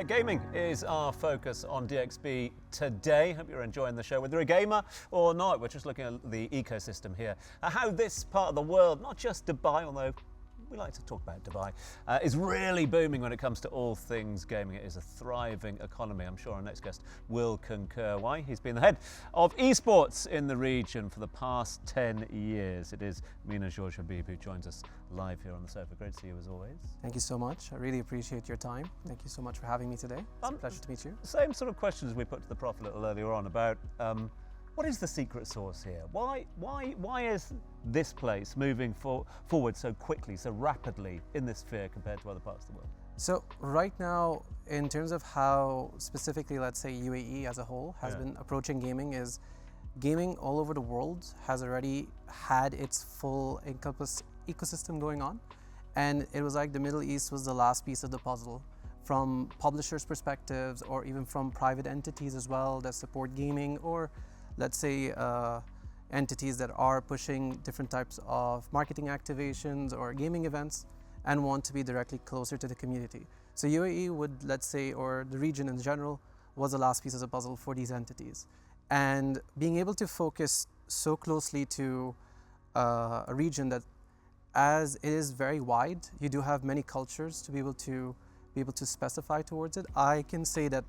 Now, gaming is our focus on DXB today. Hope you're enjoying the show. Whether you're a gamer or not, we're just looking at the ecosystem here. How this part of the world, not just Dubai, although we like to talk about Dubai, is really booming when it comes to all things gaming. It is a thriving economy. I'm sure our next guest will concur. Why? He's been the head of esports in the region for the past 10 years. It is Meena George Habib who joins us live here on the sofa. Great to see you as always. Thank you so much. I really appreciate your time. Thank you so much for having me today. It's a pleasure to meet you. Same sort of questions we put to the Prof a little earlier on about what is the secret sauce here? Why is this place moving forward so quickly, so rapidly in this sphere compared to other parts of the world? So right now, in terms of how specifically, let's say UAE as a whole has been approaching gaming, is gaming all over the world has already had its full encompass ecosystem going on. And it was like the Middle East was the last piece of the puzzle from publishers' perspectives, or even from private entities as well that support gaming, or let's say entities that are pushing different types of marketing activations or gaming events and want to be directly closer to the community. So UAE would, let's say, or the region in general, was the last piece of the puzzle for these entities. And being able to focus so closely to a region that, as it is very wide, you do have many cultures to be able to specify towards it. I can say that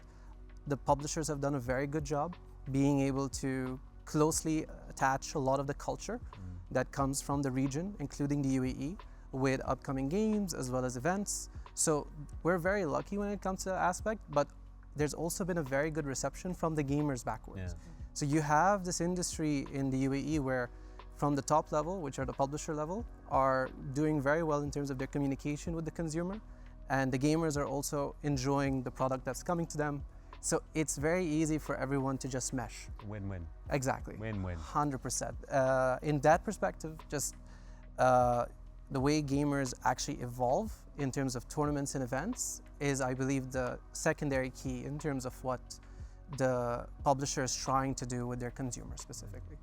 the publishers have done a very good job being able to closely attach a lot of the culture that comes from the region, including the UAE, with upcoming games as well as events. So we're very lucky when it comes to that aspect, but there's also been a very good reception from the gamers backwards. So you have this industry in the UAE where from the top level, which are the publisher level, are doing very well in terms of their communication with the consumer, and the gamers are also enjoying the product that's coming to them. So it's very easy for everyone to just mesh. Win-win. Exactly. Win-win. 100%. In that perspective, just the way gamers actually evolve in terms of tournaments and events is, I believe, the secondary key in terms of what the publisher is trying to do with their consumers specifically.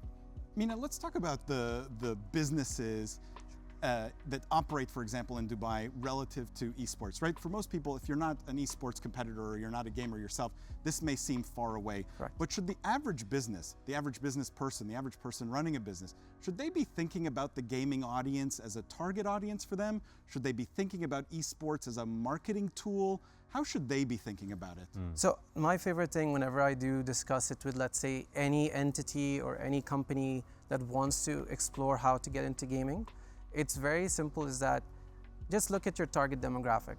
Meena, let's talk about the businesses that operate, for example, in Dubai relative to esports, right? For most people, if you're not an esports competitor or you're not a gamer yourself, this may seem far away. Correct. But should the average business person, the average person running a business, should they be thinking about the gaming audience as a target audience for them? Should they be thinking about esports as a marketing tool? How should they be thinking about it? So my favorite thing whenever I do discuss it with, let's say, any entity or any company that wants to explore how to get into gaming, it's very simple, is that just look at your target demographic.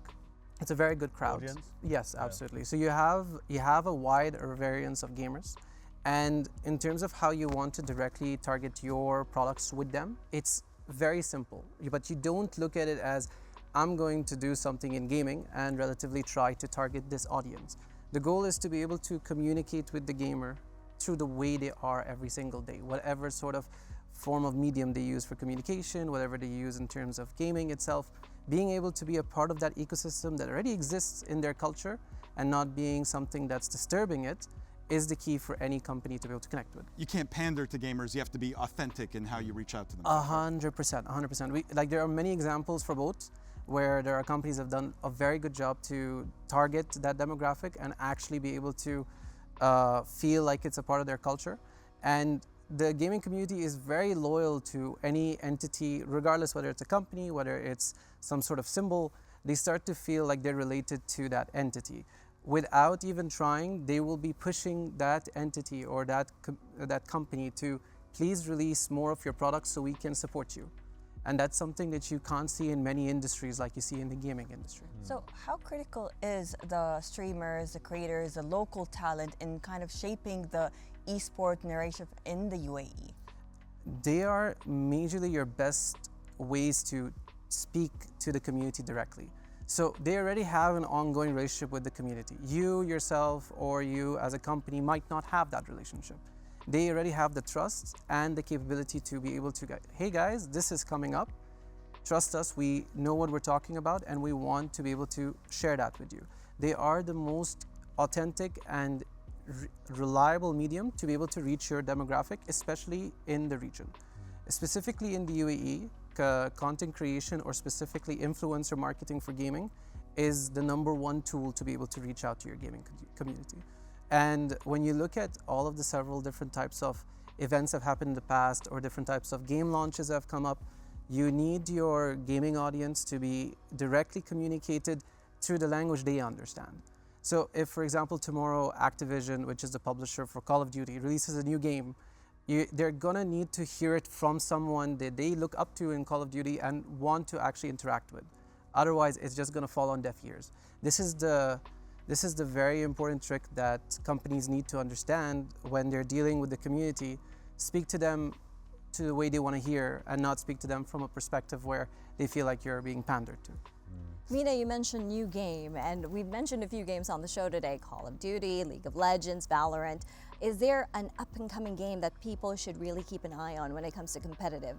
It's a very good crowd. Audience? Yes, absolutely. So you have a wide variance of gamers. And in terms of how you want to directly target your products with them, it's very simple. But you don't look at it as, I'm going to do something in gaming and relatively try to target this audience. The goal is to be able to communicate with the gamer through the way they are every single day, whatever sort of form of medium they use for communication, whatever they use in terms of gaming itself, being able to be a part of that ecosystem that already exists in their culture and not being something that's disturbing it is the key for any company to be able to connect with. You can't pander to gamers, you have to be authentic in how you reach out to them. 100%. There are many examples for both, where there are companies that have done a very good job to target that demographic and actually be able to feel like it's a part of their culture. And the gaming community is very loyal to any entity, regardless whether it's a company, whether it's some sort of symbol. They start to feel like they're related to that entity. Without even trying, they will be pushing that entity or that company to please release more of your products so we can support you. And that's something that you can't see in many industries like you see in the gaming industry. So how critical is the streamers, the creators, the local talent in kind of shaping the esport narrative in the UAE? They are majorly your best ways to speak to the community directly. So they already have an ongoing relationship with the community. You yourself or you as a company might not have that relationship. They already have the trust and the capability to be able to go, hey guys, this is coming up. Trust us, we know what we're talking about and we want to be able to share that with you. They are the most authentic and reliable medium to be able to reach your demographic, especially in the region. Specifically in the UAE, content creation or specifically influencer marketing for gaming is the #1 tool to be able to reach out to your gaming community. And when you look at all of the several different types of events that have happened in the past or different types of game launches that have come up, you need your gaming audience to be directly communicated through the language they understand. So if, for example, tomorrow Activision, which is the publisher for Call of Duty, releases a new game, they're gonna need to hear it from someone that they look up to in Call of Duty and want to actually interact with. Otherwise, it's just gonna fall on deaf ears. This is the very important trick that companies need to understand when they're dealing with the community. Speak to them to the way they want to hear and not speak to them from a perspective where they feel like you're being pandered to. Meena, you mentioned new game, and we've mentioned a few games on the show today, Call of Duty, League of Legends, Valorant. Is there an up-and-coming game that people should really keep an eye on when it comes to competitive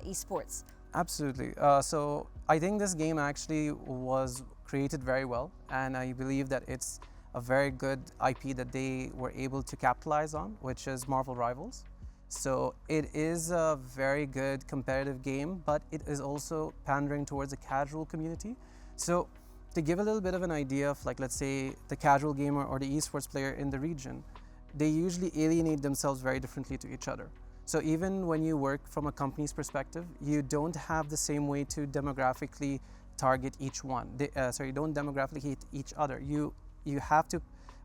esports? Absolutely. So I think this game actually was created very well, and I believe that it's a very good IP that they were able to capitalize on, which is Marvel Rivals. So it is a very good competitive game, but it is also pandering towards a casual community. So to give a little bit of an idea of, like, let's say the casual gamer or the esports player in the region, they usually alienate themselves very differently to each other. So even when you work from a company's perspective, you don't have the same way to demographically target each one. You don't demographically hit each other. You have to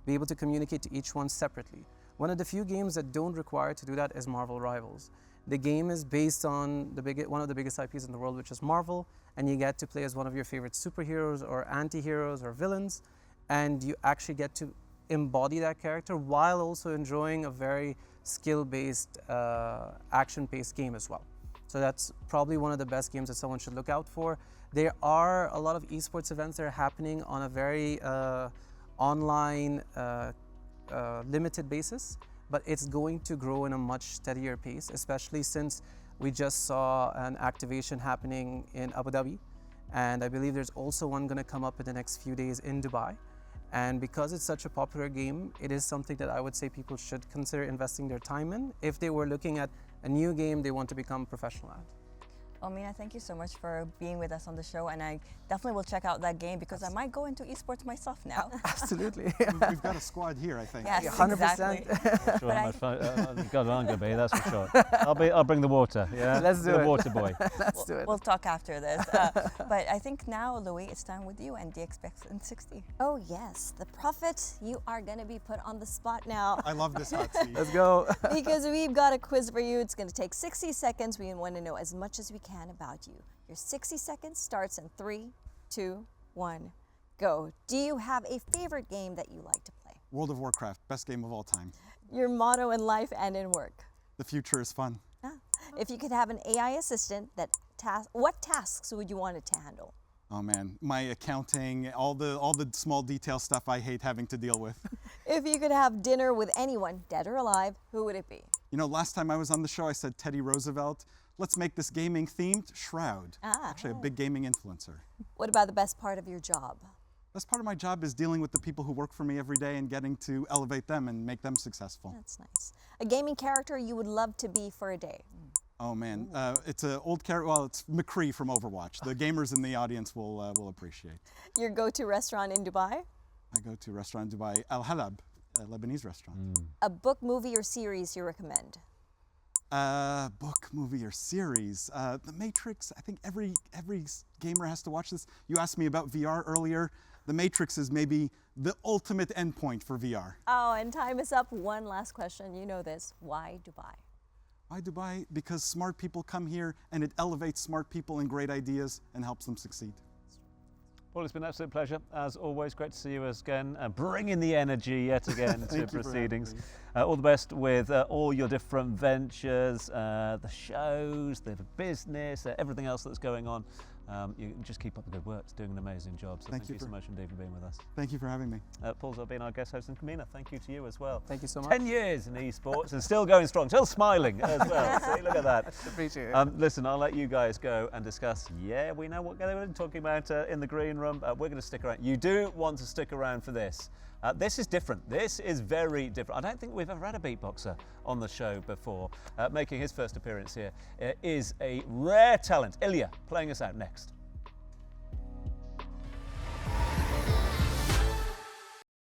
be able to communicate to each one separately. One of the few games that don't require to do that is Marvel Rivals. The game is based on one of the biggest IPs in the world, which is Marvel, and you get to play as one of your favorite superheroes or anti-heroes or villains, and you actually get to embody that character while also enjoying a very skill-based, action-paced game as well. So that's probably one of the best games that someone should look out for. There are a lot of esports events that are happening on a very online, limited basis, but it's going to grow in a much steadier pace, especially since we just saw an activation happening in Abu Dhabi, and I believe there's also one going to come up in the next few days in Dubai. And because it's such a popular game, it is something that I would say people should consider investing their time in if they were looking at a new game they want to become professional at. Well, Meena, thank you so much for being with us on the show, and I definitely will check out that game because I might go into esports myself now. Absolutely. We've got a squad here, I think. Yes, 100%. exactly. Sure, God, I'm gonna be. That's for sure. I'll bring the water. Yeah, Let's do the it. water boy. Let's do it. We'll talk after this. But I think now, Louis, it's time with you and DXX60. Oh yes, the Prophet, you are going to be put on the spot now I love this hot seat. Let's go. because we've got a quiz for you. It's going to take 60 seconds. We want to know as much as we can about you. Your 60 seconds starts in 3, 2, 1, go. Do you have a favorite game that you like to play? World of Warcraft, best game of all time. Your motto in life and in work? The future is fun. If you could have an AI assistant, what tasks would you want it to handle? Oh man, my accounting, all the small detail stuff I hate having to deal with. If you could have dinner with anyone, dead or alive, who would it be? You know, last time I was on the show, I said Teddy Roosevelt. Let's make this gaming themed. Shroud. Actually, a big gaming influencer. What about the best part of your job? Best part of my job is dealing with the people who work for me every day and getting to elevate them and make them successful. That's nice. A gaming character you would love to be for a day? Oh man, it's an old character. Well, it's McCree from Overwatch. The gamers in the audience will appreciate. Your go-to restaurant in Dubai? I go to a restaurant in Dubai, Al Halab, a Lebanese restaurant. A book, movie, or series you recommend? Book, movie, or series. The Matrix. I think every gamer has to watch this. You asked me about VR earlier. The Matrix is maybe the ultimate endpoint for VR. Oh, and time is up. One last question. You know this. Why Dubai? Why Dubai? Because smart people come here and it elevates smart people and great ideas and helps them succeed. Well, it's been an absolute pleasure. As always, great to see you again, bringing the energy yet again to proceedings. All the best with all your different ventures, the shows, the business, everything else that's going on. You just keep up the good work. It's doing an amazing job. So thank you so much indeed for being with us. Thank you for having me. Paul's been our guest host, and Meena, thank you to you as well. Thank you so much. 10 years in esports and still going strong, still smiling as well. See, look at that. Appreciate it. Listen, I'll let you guys go and discuss. Yeah, we know what they were talking about in the green room. We're going to stick around. You do want to stick around for this. This is different. This is very different. I don't think we've ever had a beatboxer on the show before. Making his first appearance here is a rare talent. Ilya, playing us out next.